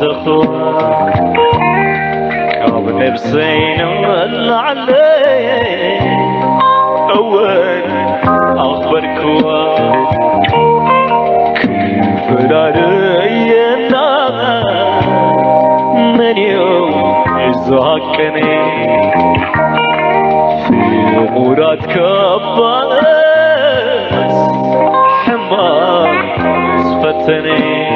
تخوى كاب نفسين العلي أول أخبركوا كيف رأينا من يوم زهقني في مراد كباس حمار صفتني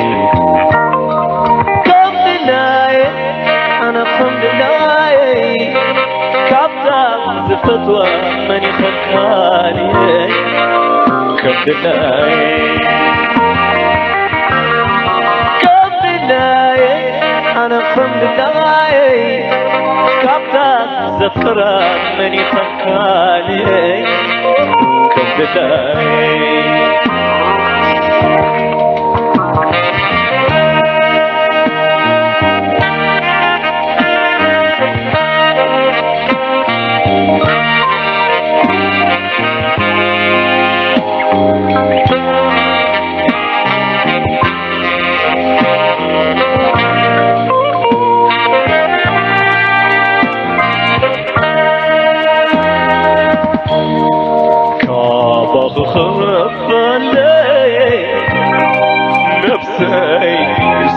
فتوى من يخلاني كمدليey كمدليey أنا كمدليey كابتا زفرة من يخلاني كمدليey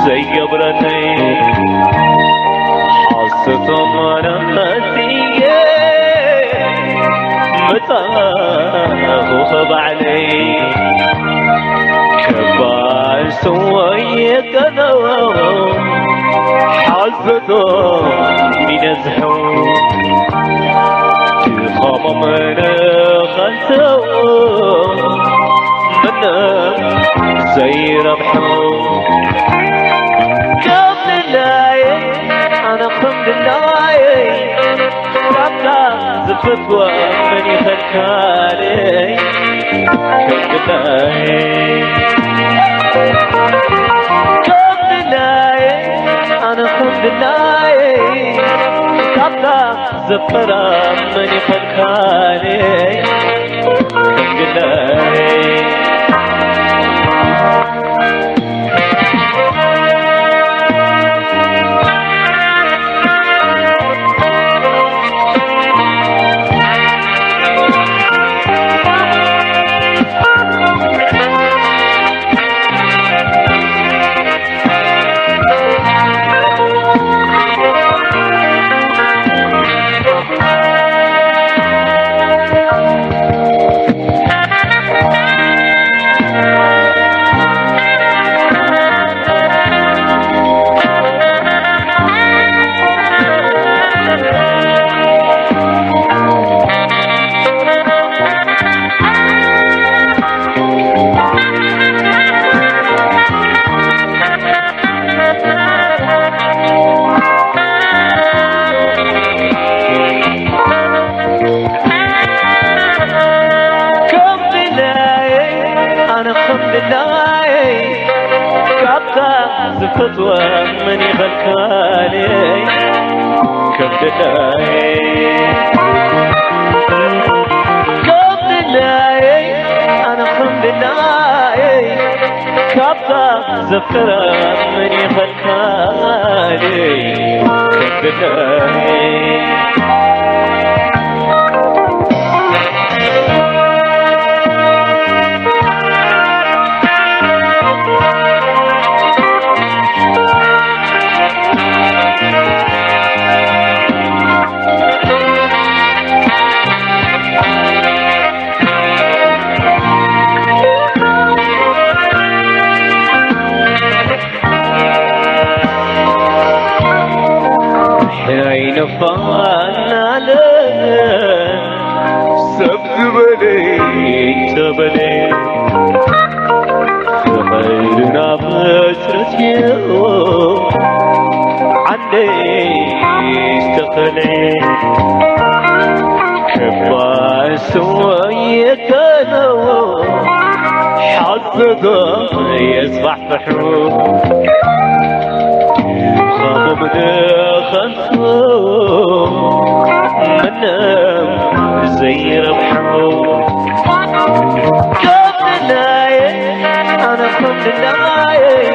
زي برني حاسة مرمتي متاخذ علي كبار سويت انا حاسة من ازحو تخام من خلته من زي ربحو أنا كمدليey كابتا زفتوى من يخلكالي كمدليey أنا كمدليey كابتا زفرة من يخلكالي كمدليey فتوى من يخلكالي كمدليey كمدليey أنا كمدليey كابتا زفرة من يخلكالي كمدليey فانا لك سبز بلي تبلي تكلي كباس ويكلو حظه يصبح بحروب خابوا بدخلته منهم زي ربحوا كمدلايey أنا كمدلايey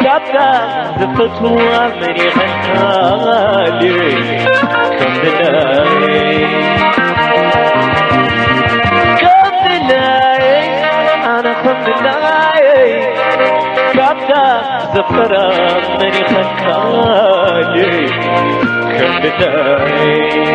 كابتا زفتوا من يغنالي كمدلايey كمدلايey أنا كمدلايey كابتا زفرا من يغنالي كمدلايey